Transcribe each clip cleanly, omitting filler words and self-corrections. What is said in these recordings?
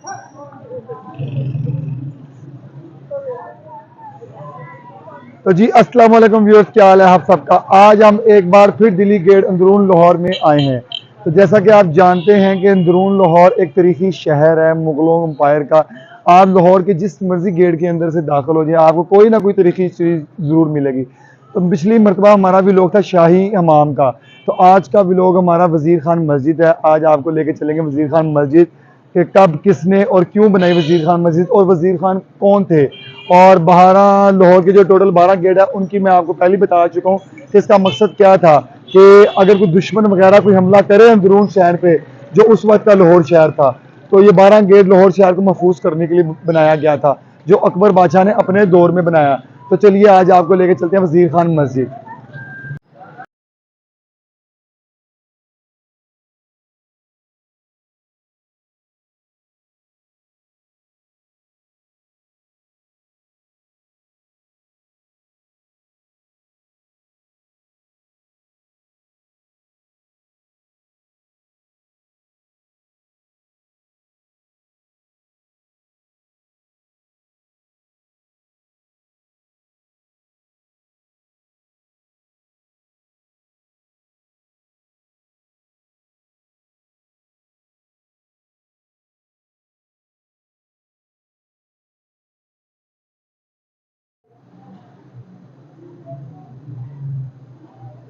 तो जी अस्सलाम वालेकुम व्यूअर्स, क्या हाल है आप सबका। आज हम एक बार फिर दिल्ली गेट अंदरून लाहौर में आए हैं। तो जैसा कि आप जानते हैं कि अंदरून लाहौर एक तारीखी शहर है मुगलों एम्पायर का। आप लाहौर के जिस मर्जी गेट के अंदर से दाखिल हो जाए, आपको कोई ना कोई तारीखी चीज़ ज़रूर मिलेगी। तो पिछली मरतबा हमारा व्लॉग था शाही हमाम का। तो आज का व्लॉग हमारा वज़ीर खान मस्जिद है। आज आपको लेके चलेंगे वज़ीर खान मस्जिद कि कब किसने और क्यों बनाई वज़ीर खान मस्जिद, और वज़ीर खान कौन थे। और 12 लाहौर के जो टोटल 12 गेट है उनकी मैं आपको पहले बता चुका हूँ कि इसका मकसद क्या था कि अगर कोई दुश्मन वगैरह कोई हमला करे अंदरून शहर पे, जो उस वक्त का लाहौर शहर था, तो ये 12 गेट लाहौर शहर को महफूज करने के लिए बनाया गया था, जो अकबर बादशाह ने अपने दौर में बनाया। तो चलिए आज आपको लेके चलते हैं वज़ीर खान मस्जिद।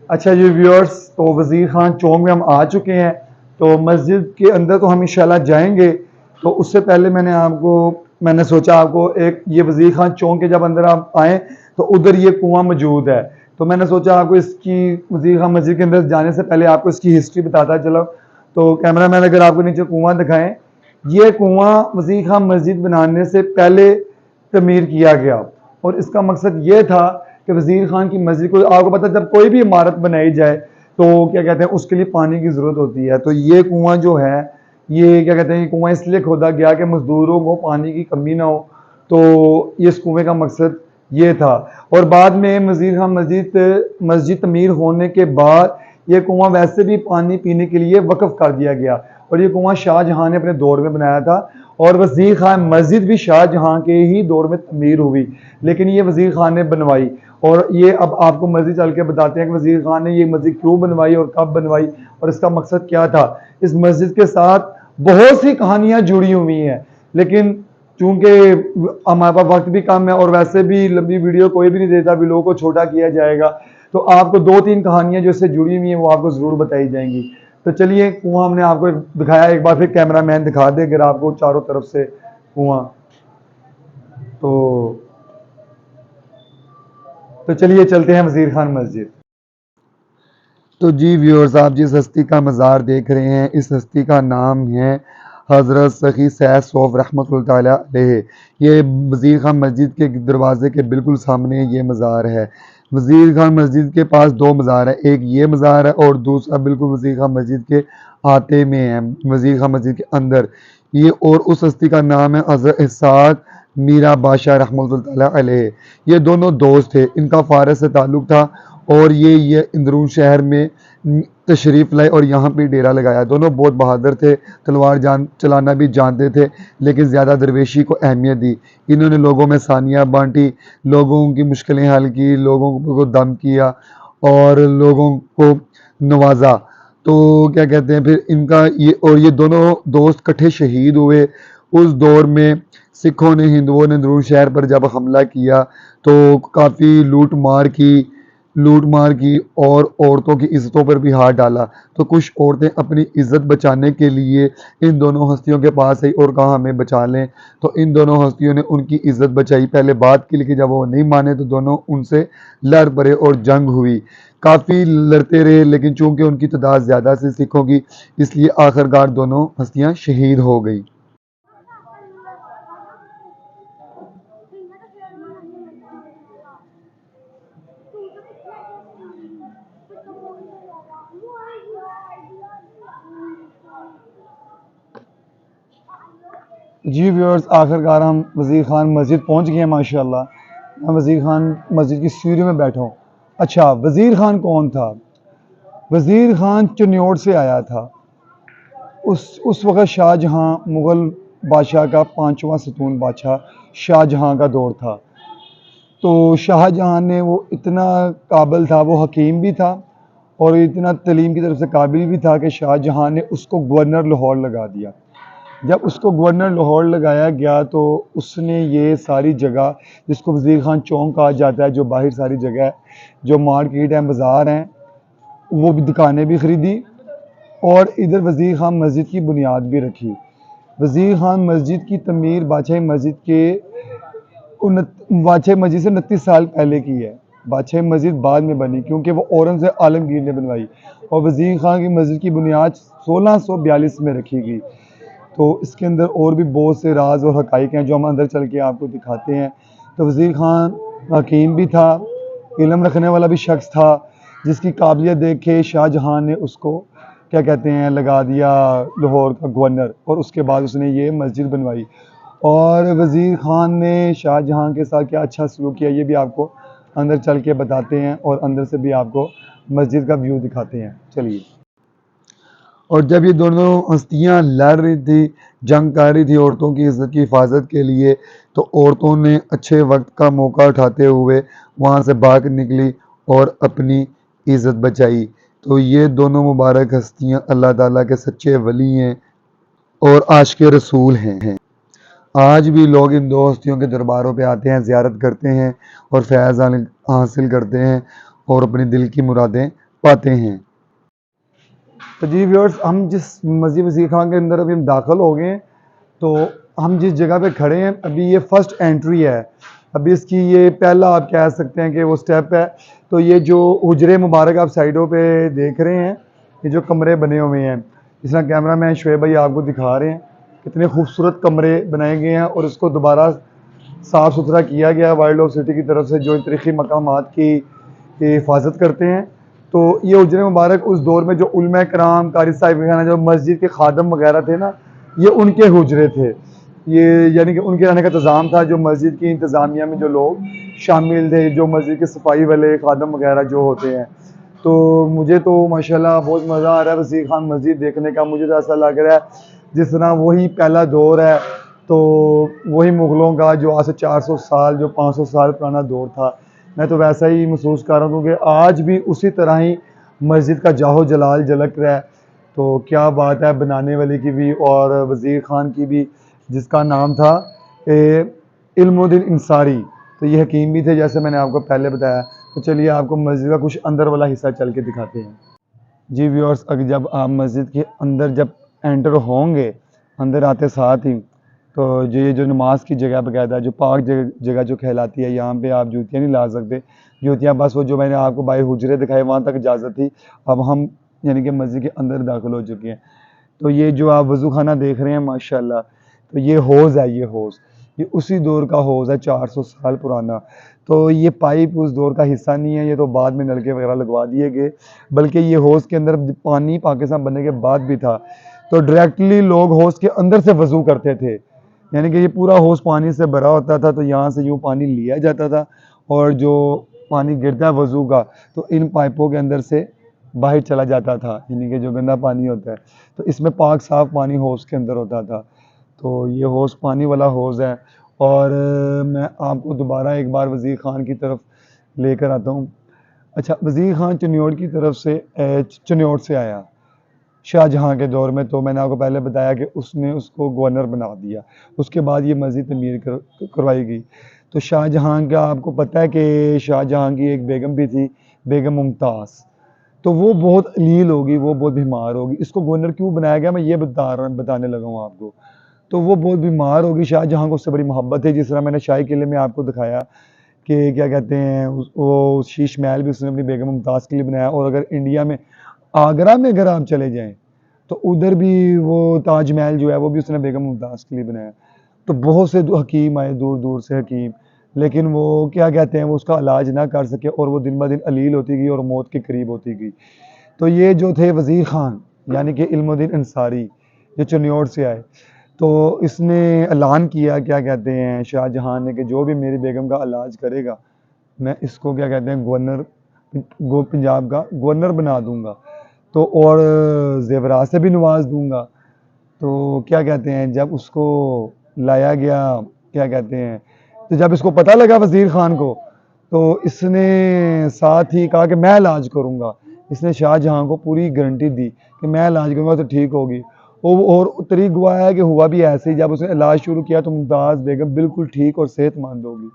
अच्छा जी व्यूअर्स, तो वज़ीर खान चौक में हम आ चुके हैं। तो मस्जिद के अंदर तो हम इंशाल्लाह जाएंगे। तो उससे पहले मैंने सोचा आपको एक ये वज़ीर खान चौक के जब अंदर आप आएँ तो उधर ये कुआं मौजूद है। तो मैंने सोचा आपको इसकी वज़ीर खान मस्जिद के अंदर जाने से पहले आपको इसकी हिस्ट्री बताता चलो। तो कैमरा मैन अगर आपको नीचे कुआं दिखाएं, ये कुआं वज़ीर खान मस्जिद बनाने से पहले तमीर किया गया। और इसका मकसद ये था कि वज़ीर खान की मस्जिद को, आपको पता है जब कोई भी इमारत बनाई जाए तो क्या कहते हैं उसके लिए पानी की ज़रूरत होती है। तो ये कुआं जो है, ये क्या कहते हैं, कुआं इसलिए खोदा गया कि मजदूरों को पानी की कमी ना हो। तो ये इस कुएं का मकसद ये था। और बाद में वज़ीर खान मस्जिद तमीर होने के बाद ये कुआं वैसे भी पानी पीने के लिए वक्फ कर दिया गया। और ये कुआं शाहजहां ने अपने दौर में बनाया था। और वज़ीर खान मस्जिद भी शाहजहां के ही दौर में तमीर हुई, लेकिन ये वज़ीर खान ने बनवाई। और ये अब आपको मस्जिद चल के बताते हैं कि वज़ीर खान ने ये मस्जिद क्यों बनवाई और कब बनवाई और इसका मकसद क्या था। इस मस्जिद के साथ बहुत सी कहानियां जुड़ी हुई हैं, लेकिन चूंकि हमारे पास वक्त भी कम है और वैसे भी लंबी वीडियो कोई भी नहीं देता, वीडियो को छोटा किया जाएगा, तो आपको 2-3 कहानियां जो इससे जुड़ी हुई हैं वो आपको ज़रूर बताई जाएंगी। तो चलिए, कुआं हमने आपको दिखाया, एक बार फिर कैमरा मैन दिखा दे अगर आपको चारों तरफ से कुआं। तो तो चलिए चलते हैं वज़ीर खान मस्जिद। तो जी व्यूअर्स, आप जिस हस्ती का मज़ार देख रहे हैं, इस हस्ती का नाम है हज़रत सखी सैयद सौफ रहमतुल्लाह ताला अलैह। ये वज़ीर खान मस्जिद के दरवाज़े के बिल्कुल सामने ये मज़ार है। वज़ीर खान मस्जिद के पास 2 मज़ार है, एक ये मज़ार है और दूसरा बिल्कुल वज़ीर खान मस्जिद के आते में है, वज़ीर खान मस्जिद के अंदर। ये और उस हस्ती का नाम है हज़रत इसहाक मीरा बादशाह रहमतुल्लाह ताला अलैह। ये दोनों दोस्त थे, इनका फ़ारस से ताल्लुक़ था और ये अंदरून शहर में तशरीफ़ लाए और यहाँ पे डेरा लगाया। दोनों बहुत बहादुर थे, तलवार चलाना भी जानते थे, लेकिन ज़्यादा दरवेशी को अहमियत दी। इन्होंने लोगों में सानियाँ बांटी, लोगों की मुश्किलें हल की, लोगों को दम किया और लोगों को नवाजा। तो क्या कहते हैं, फिर ये दोनों दोस्त इकट्ठे शहीद हुए। उस दौर में सिखों ने, हिंदुओं ने अंदरून शहर पर जब हमला किया तो काफ़ी लूट मार की और औरतों की इज़्ज़तों पर भी हाथ डाला। तो कुछ औरतें अपनी इज़्ज़त बचाने के लिए इन दोनों हस्तियों के पास आई और कहा हमें बचा लें। तो इन दोनों हस्तियों ने उनकी इज़्ज़त बचाई पहले बात की, लेकिन जब वो नहीं माने तो दोनों उनसे लड़ पड़े और जंग हुई। काफ़ी लड़ते रहे, लेकिन चूंकि उनकी तादाद ज़्यादा थी सिखों की, इसलिए आखिरकार दोनों हस्तियाँ शहीद हो गई। जी व्यूअर्स, आखिरकार हम वज़ीर खान मस्जिद पहुंच गए हैं माशाल्लाह। मैं वज़ीर खान मस्जिद की सीढ़ी में बैठा हूँ। अच्छा, वज़ीर खान कौन था? वज़ीर खान चिन्नौर से आया था। उस वक़्त शाहजहाँ मुग़ल बादशाह का 5वां सतून बादशाह शाहजहां का दौर था। तो शाहजहां ने वो इतना काबिल था, वो हकीम भी था और इतना तलीम की तरफ से काबिल भी था कि शाहजहां ने उसको गवर्नर लाहौर लगा दिया। जब उसको गवर्नर लाहौर लगाया गया तो उसने ये सारी जगह, जिसको वज़ीर खान चौक कहा जाता है, जो बाहर सारी जगह है, जो मार्केट हैं, बाज़ार हैं, वो भी दुकानें भी ख़रीदी और इधर वज़ीर खान मस्जिद की बुनियाद भी रखी। वज़ीर खान मस्जिद की तमीर बादशाही मस्जिद के बादशाही मस्जिद से 29 साल पहले की है। बादशाही मस्जिद बाद में बनी क्योंकि वो औरंगज़ेब आलमगीर ने बनवाई और वज़ीर खान की मस्जिद की बुनियाद 1642 में रखी गई। तो इसके अंदर और भी बहुत से राज और हक़ाइक़ हैं जो हम अंदर चल के आपको दिखाते हैं। तो वज़ीर खान हकीम भी था, इल्म रखने वाला भी शख्स था, जिसकी काबिलियत देख के शाहजहां ने उसको क्या कहते हैं लगा दिया लाहौर का गवर्नर और उसके बाद उसने ये मस्जिद बनवाई। और वज़ीर खान ने शाहजहां के साथ क्या अच्छा सलूक किया ये भी आपको अंदर चल के बताते हैं और अंदर से भी आपको मस्जिद का व्यू दिखाते हैं। चलिए। और जब ये दोनों हस्तियां लड़ रही थी, जंग कर रही थी औरतों की इज़्ज़त की हिफाजत के लिए, तो औरतों ने अच्छे वक्त का मौका उठाते हुए वहाँ से भाग निकली और अपनी इज़्ज़त बचाई। तो ये दोनों मुबारक हस्तियाँ अल्लाह ताला के सच्चे वली हैं और आशिक़ रसूल हैं। आज भी लोग इन दो हस्तियों के दरबारों पे आते हैं, ज़ियारत करते हैं और फैज़ हासिल करते हैं और अपनी दिल की मुरादें पाते हैं। तो जी व्यूअर्स, हम जिस मस्जिद वज़ीर खान के अंदर अभी हम दाखिल हो गए हैं, तो हम जिस जगह पे खड़े हैं अभी ये फर्स्ट एंट्री है। अभी इसकी ये पहला आप कह सकते हैं कि वो स्टेप है। तो ये जो हुजरे मुबारक आप साइडों पे देख रहे हैं, ये जो कमरे बने हुए हैं, जिस तरह कैमरा मैन शुएब भाई आपको दिखा रहे हैं, कितने खूबसूरत कमरे बनाए गए हैं और इसको दोबारा साफ़ सुथरा किया गया वाइल्ड लाइफ सिटी की तरफ से, जो तारीख़ी मकामात की हिफाजत करते हैं। तो ये हुजरे मुबारक उस दौर में जो उलमा कराम, कारी साहिब खाना, जो मस्जिद के खादम वगैरह थे ना, ये उनके हुजरे थे। ये यानी कि उनके रहने का इंतज़ाम था, जो मस्जिद की इंतज़ामिया में जो लोग शामिल थे, जो मस्जिद के सफाई वाले खादम वगैरह जो होते हैं। तो मुझे तो माशाल्लाह बहुत मज़ा आ रहा है वज़ीर खान मस्जिद देखने का। मुझे तो ऐसा लग रहा है जिस तरह वही पहला दौर है, तो वही मुग़लों का जो आज से 400 साल, जो 500 साल पुराना दौर था, मैं तो वैसा ही महसूस कर रहा हूँ क्योंकि आज भी उसी तरह ही मस्जिद का जाहो जलाल झलक रहा है। तो क्या बात है बनाने वाले की भी और वज़ीर खान की भी, जिसका नाम था इल्मुद्दीन इंसारी। तो ये हकीम भी थे जैसे मैंने आपको पहले बताया। तो चलिए आपको मस्जिद का कुछ अंदर वाला हिस्सा चल के दिखाते हैं। जी व्यूअर्स, अगर जब आप मस्जिद के अंदर जब एंटर होंगे, अंदर आते साथ ही तो ये जो नमाज की जगह बकायदा जो पाक जगह जो कहलाती है, यहाँ पे आप जूतियाँ नहीं ला सकते। जूतियाँ बस वो जो मैंने आपको बाहर हुजरे दिखाए वहाँ तक इजाज़त थी। अब हम यानी कि मस्जिद के अंदर दाखिल हो चुके हैं। तो ये जो आप वज़ू खाना देख रहे हैं माशाल्लाह, तो ये हौज़ है, ये हौज़ ये उसी दौर का हौज़ है, 400 साल पुराना। तो ये पाइप उस दौर का हिस्सा नहीं है, ये तो बाद में नलके वगैरह लगवा दिए गए, बल्कि ये हौज़ के अंदर पानी पाकिस्तान बनने के बाद भी था। तो डायरेक्टली लोग हौज़ के अंदर से वज़ू करते थे, यानी कि ये पूरा हौज़ पानी से भरा होता था। तो यहाँ से यूँ पानी लिया जाता था और जो पानी गिरता है वज़ू का, तो इन पाइपों के अंदर से बाहर चला जाता था, यानी कि जो गंदा पानी होता है। तो इसमें पाक साफ़ पानी हौज़ के अंदर होता था। तो ये हौज़ पानी वाला हौज़ है। और मैं आपको दोबारा एक बार वज़ीर खान की तरफ लेकर आता हूँ। अच्छा, वज़ीर खान चिन्योट की तरफ से चिन्योट से आया शाहजहां के दौर में। तो मैंने आपको पहले बताया कि उसने उसको गवर्नर बना दिया। उसके बाद ये मस्जिद तमीर करवाई गई। तो शाहजहां का आपको पता है कि शाहजहां की एक बेगम भी थी, बेगम मुमताज़। तो वो बहुत अलील होगी, वो बहुत बीमार होगी। इसको गवर्नर क्यों बनाया गया मैं ये बताने लगा हूँ आपको। तो वो बहुत बीमार होगी, शाहजहां को उससे बड़ी मोहब्बत है। जिस तरह मैंने शाही किले में आपको दिखाया कि क्या कहते हैं वो शीश महल भी उसने अपनी बेगम मुमताज़ के लिए बनाया। और अगर इंडिया में आगरा में अगर आप चले जाएँ तो उधर भी वो ताजमहल जो है वो भी उसने बेगम मुमताज़ के लिए बनाया। तो बहुत से हकीम आए, दूर दूर से हकीम, लेकिन वो क्या कहते हैं वो उसका इलाज ना कर सके और वो दिन ब दिन अलील होती गई और मौत के करीब होती गई। तो ये जो थे वज़ीर खान यानी कि इल्मुद्दीन अंसारी, जो चिन्योट से आए, तो इसने ऐलान किया क्या कहते हैं शाहजहां ने कि जो भी मेरी बेगम का इलाज करेगा, मैं इसको क्या कहते हैं गवर्नर पंजाब का गवर्नर बना दूंगा। तो और ज़ेवरात से भी नवाज दूंगा। तो क्या कहते हैं, जब उसको लाया गया, क्या कहते हैं, तो जब इसको पता लगा वज़ीर ख़ान को, तो इसने साथ ही कहा कि मैं इलाज करूँगा। इसने शाहजहाँ को पूरी गारंटी दी कि मैं इलाज करूँगा तो ठीक होगी। और तरीक़ हुआ है कि हुआ भी ऐसे ही, जब उसने इलाज शुरू किया तो मुमताज़ बेगम बिल्कुल ठीक और सेहतमंद होगी।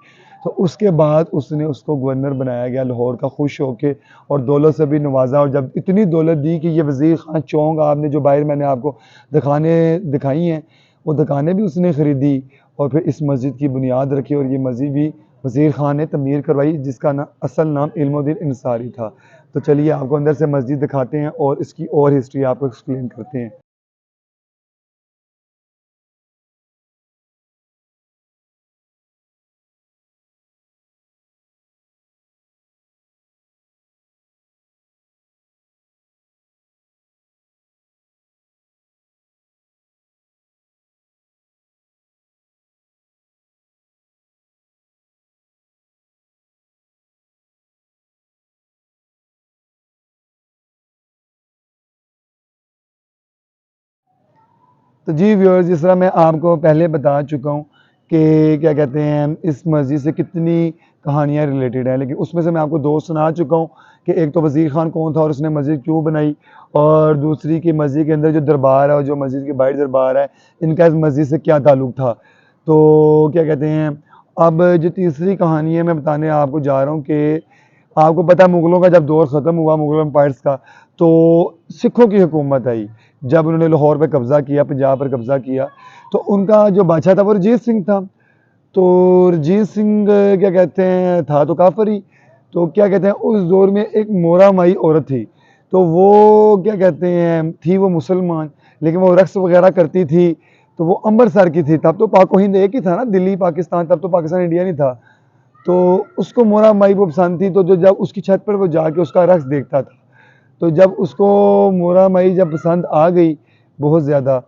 तो उसके बाद उसने उसको गवर्नर बनाया गया लाहौर का, खुश होके, और दौलत से भी नवाजा। और जब इतनी दौलत दी कि ये वज़ीर ख़ान चौक आपने जो बाहर मैंने आपको दिखाई हैं, वो दुकानें भी उसने ख़रीदी और फिर इस मस्जिद की बुनियाद रखी, और ये मस्जिद भी वज़ीर ख़ान ने तमीर करवाई, जिसका असल नाम इल्मुद्दीन अंसारी था। तो चलिए आपको अंदर से मस्जिद दिखाते हैं और इसकी और हिस्ट्री आपको एक्सप्लेन करते हैं। तो जी व्यूअर्स, जिस तरह मैं आपको पहले बता चुका हूँ कि क्या कहते हैं, इस मस्जिद से कितनी कहानियाँ रिलेटेड हैं, लेकिन उसमें से मैं आपको 2 सुना चुका हूँ कि एक तो वज़ीर ख़ान कौन था और उसने मस्जिद क्यों बनाई, और दूसरी कि मस्जिद के अंदर जो दरबार है और जो मस्जिद के बाहर दरबार है, इनका इस मस्जिद से क्या ताल्लुक़ था। तो क्या कहते हैं, अब जो तीसरी कहानी है मैं बताने आपको जा रहा हूँ कि आपको पता है मुग़लों का जब दौर ख़त्म हुआ, मुग़ल एम्पायर्स का, तो सिखों की हुकूमत आई। जब उन्होंने लाहौर पे कब्ज़ा किया, पंजाब पर कब्ज़ा किया, तो उनका जो बादशाह था वो रंजीत सिंह था। तो रंजीत सिंह क्या कहते हैं, था तो काफ़िर ही। तो क्या कहते हैं, उस दौर में एक मोरा माई औरत थी। तो वो क्या कहते हैं, थी वो मुसलमान, लेकिन वो रक़्स वग़ैरह करती थी। तो वो अमृतसर की थी, तब तो पाक व हिंद एक ही था ना, दिल्ली पाकिस्तान, तब तो पाकिस्तान इंडिया नहीं था। तो उसको मोरा माई वो पसंद थी, तो जो जब उसकी छत पर वो जाके उसका रक़्स देखता था, तो जब उसको मोरा माई जब पसंद आ गई बहुत ज़्यादा,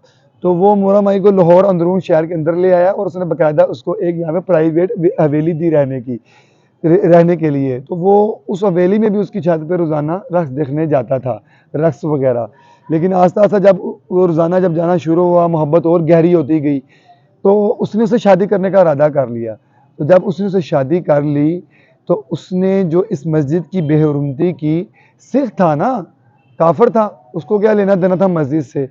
तो वो मोरा माई को लाहौर अंदरून शहर के अंदर ले आया और उसने बाकायदा उसको एक यहाँ पे प्राइवेट हवेली दी रहने के लिए। तो वो उस हवेली में भी उसकी छत पे रोज़ाना रक़्स देखने जाता था, रक़्स वग़ैरह। लेकिन आहिस्ता-आहिस्ता जब वो रोज़ाना जब जाना शुरू हुआ, मोहब्बत और गहरी होती गई, तो उसने उससे शादी करने का इरादा कर लिया। तो जब उसने उससे शादी कर ली, तो उसने जो इस मस्जिद की बेहुरमती की, सिख था ना, काफ़िर था, उसको क्या लेना देना था मस्जिद से।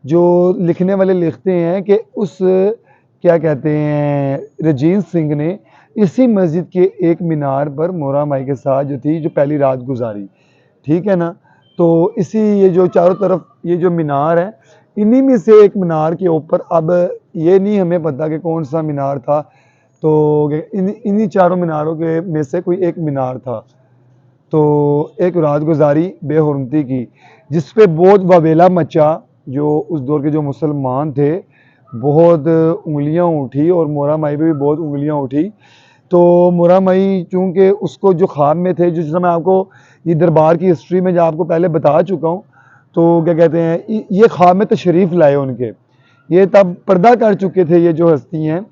जो लिखने वाले लिखते हैं कि उस क्या कहते हैं, रंजीत सिंह ने इसी मस्जिद के एक मीनार पर मोरा माई के साथ जो थी, जो पहली रात गुज़ारी। ठीक है ना? तो इसी ये जो चारों तरफ ये जो मीनार है, इन्हीं में से एक मीनार के ऊपर, अब ये नहीं हमें पता कि कौन-सा मीनार था, तो इन्हीं चारों मीनारों के में से कोई एक मीनार था। तो एक रात गुज़ारी बेहुरमती की, जिस पे बहुत वबेला मचा। जो उस दौर के जो मुसलमान थे, बहुत उँगलियाँ उठी और मोरा माई पे भी बहुत उँगलियाँ उठी। तो मोरा माई चूँकि उसको जो ख्वाब में थे, जिस तरह मैं आपको ये दरबार की हिस्ट्री में जो आपको पहले बता चुका हूँ, तो क्या कहते हैं, ये ख्वाब में तशरीफ़ लाए उनके। ये तब पर्दा कर चुके थे, ये जो हस्ती हैं,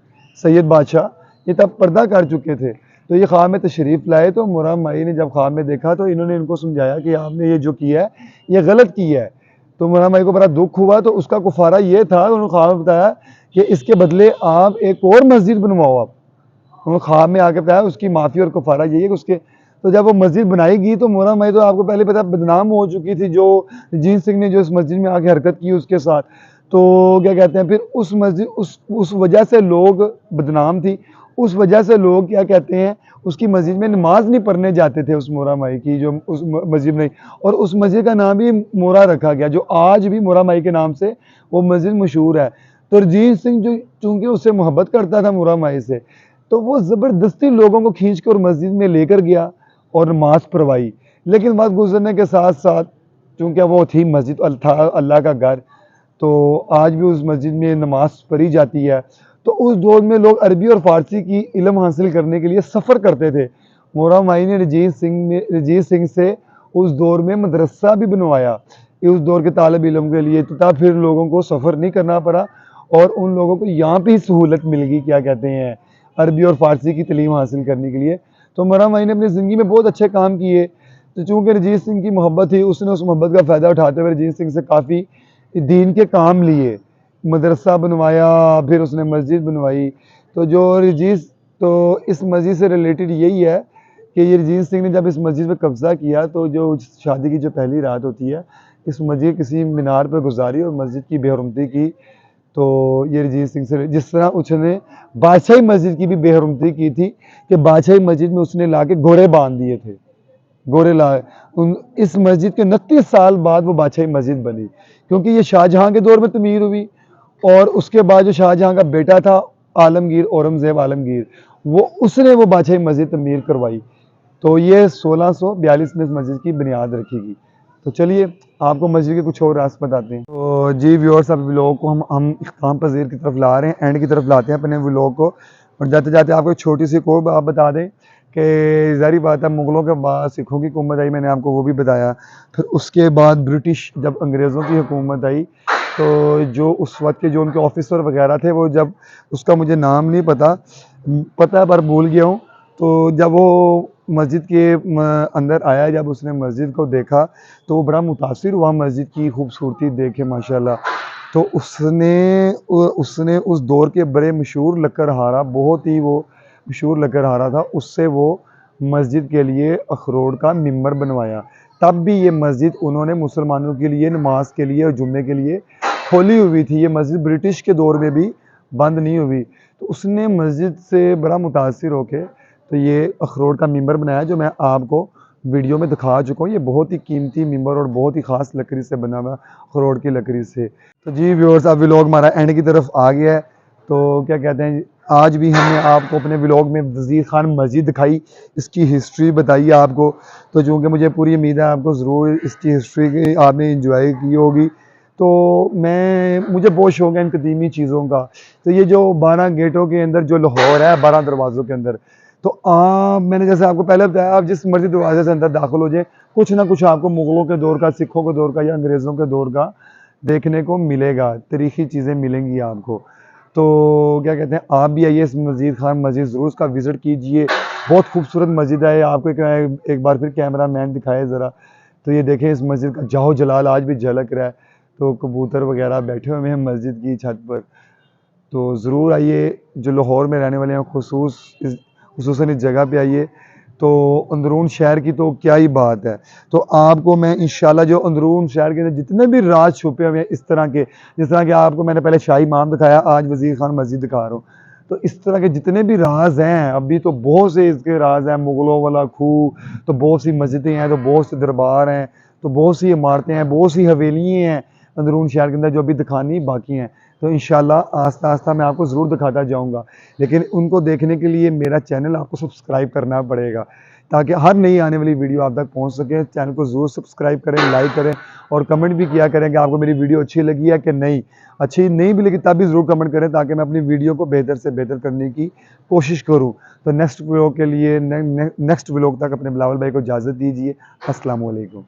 सैयद बादशाह, ये तब पर्दा कर चुके थे। तो ये ख्वाब में तशरीफ़ लाए, तो मोरा माई ने जब ख्वाब में देखा, तो इन्होंने इनको समझाया कि आपने ये जो किया है, ये गलत किया है। तो मोरा माई को बड़ा दुःख हुआ, तो उसका कुफ़ारा ये था, उन्होंने ख्वाब में बताया कि इसके बदले आप एक और मस्जिद बनवाओ आप। उन्होंने ख्वाब में आके बताया, उसकी माफ़ी और कुफ़ारा यही है कि उसके, तो जब वो मस्जिद बनाएगी, तो मोरा माई तो आपको पहले पता बदनाम हो चुकी थी, जो रंजीत सिंह ने जो इस मस्जिद में आके हरकत की उसके साथ। तो क्या कहते हैं, फिर उस मस्जिद उस वजह से लोग बदनाम थी, उस वजह से लोग क्या कहते हैं, उसकी मस्जिद में नमाज़ नहीं पढ़ने जाते थे, उस मोरा माई की जो उस मस्जिद में। और उस मस्जिद का नाम भी मोरा रखा गया, जो आज भी मोरा माई के नाम से वो मस्जिद मशहूर है। तो रंजीत सिंह जो चूँकि उससे मोहब्बत करता था मोरा माई से, तो वो ज़बरदस्ती लोगों को खींच कर मस्जिद में लेकर गया और नमाज़ पढ़वाई। लेकिन वक़्त गुज़रने के साथ-साथ, चूँकि वो थी मस्जिद था अल्लाह का घर, तो आज भी उस मस्जिद में नमाज़ पढ़ी जाती है। तो उस दौर में लोग अरबी और फ़ारसी की इल्म हासिल करने के लिए सफ़र करते थे। मोरा माई ने रंजीत सिंह से उस दौर में मदरसा भी बनवाया, उस दौर के तालिब इल्म के लिए, तब फिर लोगों को सफ़र नहीं करना पड़ा और उन लोगों को यहाँ पे ही सहूलत मिल गई, क्या कहते हैं, अरबी और फ़ारसी की तलीम हासिल करने के लिए। तो मोरा माई ने अपनी ज़िंदगी में बहुत अच्छे काम किए। तो चूँकि रंजीत सिंह की मोहब्बत थी, उसने उस मोहब्बत का फ़ायदा उठाते हुए रंजीत सिंह से काफ़ी दीन के काम लिए। मदरसा बनवाया, फिर उसने मस्जिद बनवाई। तो जो रजीज़, तो इस मस्जिद से रिलेटेड यही है कि ये रजीज़ सिंह ने जब इस मस्जिद पे कब्ज़ा किया, तो जो शादी की जो पहली रात होती है, इस मस्जिद किसी मीनार पर गुजारी और मस्जिद की बेहरमती की। तो ये रजीज़ सिंह से जिस तरह उसने बादशाही मस्जिद की भी बेहरमती की थी कि बादशाही मस्जिद में उसने ला के घोड़े बांध दिए थे, घोड़े लाए। इस मस्जिद के 29 साल बाद वो बादशाही मस्जिद बनी, क्योंकि ये शाहजहां के दौर में तमीर हुई। और उसके बाद जो शाहजहां का बेटा था आलमगीर, औरंगजेब आलमगीर, वो उसने वो बादशाही मस्जिद तमीर करवाई। तो ये 1642 में इस मस्जिद की बुनियाद रखी गई। तो चलिए आपको मस्जिद के कुछ और राज बताते हैं। तो जी व्यूअर्स, अब व्लॉग को हम इख्तिताम पज़ीर की तरफ ला रहे हैं, एंड की तरफ लाते हैं अपने व्लॉग को। और जाते जाते आपको एक छोटी सी को आप बता दें कि ज़ाहिर बात है, मुग़लों के बाद सिखों की हुकूमत आई, मैंने आपको वो भी बताया। फिर उसके बाद ब्रिटिश, जब अंग्रेज़ों की हुकूमत आई, तो जो उस वक्त के जो उनके ऑफिसर वगैरह थे, वो जब, उसका मुझे नाम नहीं पता, पता है पर भूल गया हूँ। तो जब वो मस्जिद के अंदर आया, जब उसने मस्जिद को देखा, तो वो बड़ा मुतासिर हुआ मस्जिद की खूबसूरती देख के माशाल्लाह। तो उसने उस दौर के बड़े मशहूर लकड़हारा, बहुत ही वो मशहूर लकड़हारा था, उससे वो मस्जिद के लिए अखरोट का मिंबर बनवाया। तब भी ये मस्जिद उन्होंने मुसलमानों के लिए नमाज के लिए और जुम्मे के लिए खोली हुई थी। ये मस्जिद ब्रिटिश के दौर में भी बंद नहीं हुई। तो उसने मस्जिद से बड़ा मुतासिर होके तो ये अखरोट का मिंबर बनाया, जो मैं आपको वीडियो में दिखा चुका हूँ। ये बहुत ही कीमती मिंबर और बहुत ही ख़ास लकड़ी से बना हुआ, अखरोट की लकड़ी से। तो जी व्यूअर्स, अब व्लॉग हमारा एंड की तरफ आ गया है। तो क्या कहते हैं, आज भी हमने आपको अपने व्लॉग में वज़ीर ख़ान मस्जिद दिखाई, इसकी हिस्ट्री बताई आपको। तो चूँकि मुझे पूरी उम्मीद है आपको ज़रूर इसकी हिस्ट्री की आपने इंजॉय की होगी। तो मुझे बहुत शौक़ है इन कदीमी चीज़ों का। तो ये जो 12 गेटों के अंदर जो लाहौर है, 12 दरवाज़ों के अंदर, तो आप, मैंने जैसे आपको पहले बताया, आप जिस मर्जी दरवाजे से अंदर दाखिल हो जाए, कुछ ना कुछ आपको मुग़लों के दौर का, सिखों के दौर का या अंग्रेज़ों के दौर का देखने को मिलेगा, तारीख़ी चीज़ें मिलेंगी आपको। तो क्या कहते हैं, आप भी आइए इस वज़ीर ख़ान मस्जिद, ज़रूर उसका विज़िट कीजिए। बहुत खूबसूरत मस्जिद है। आपको एक बार फिर कैमरा मैन दिखाए ज़रा। तो ये देखें, इस मस्जिद का जाहो जलाल आज भी झलक रहा है। तो कबूतर वगैरह बैठे हुए हैं मस्जिद की छत पर। तो ज़रूर आइए, जो लाहौर में रहने वाले हैं खुसूसन इस जगह पे आइए। तो अंदरून शहर की तो क्या ही बात है। तो आपको मैं इंशाल्लाह जो अंदरून शहर के अंदर जितने भी राज छुपे हुए हैं इस तरह के, जिस तरह के आपको मैंने पहले शाही इमाम दिखाया, आज वज़ीर ख़ान मस्जिद दिखा रहा हूँ। तो इस तरह के जितने भी राज हैं, अभी तो बहुत से इसके राज हैं। मुग़लों वाला खूह, तो बहुत सी मस्जिदें हैं, तो बहुत से दरबार हैं, तो बहुत सी इमारतें हैं, बहुत सी हवेलियाँ हैं अंदरून शहर के अंदर, जो अभी दिखानी बाकी हैं। तो इंशाल्लाह आस्ता आस्ता मैं आपको ज़रूर दिखाता जाऊँगा। लेकिन उनको देखने के लिए मेरा चैनल आपको सब्सक्राइब करना पड़ेगा, ताकि हर नई आने वाली वीडियो आप तक पहुंच सके। चैनल को ज़रूर सब्सक्राइब करें, लाइक करें और कमेंट भी किया करें कि आपको मेरी वीडियो अच्छी लगी है कि नहीं। अच्छी नहीं भी लगी तब भी ज़रूर कमेंट करें, ताकि मैं अपनी वीडियो को बेहतर से बेहतर करने की कोशिश करूँ। तो नेक्स्ट व्लॉग के लिए नेक्स्ट व्लॉग तक अपने बिलावल भाई को इजाज़त दीजिए। अस्सलाम वालेकुम।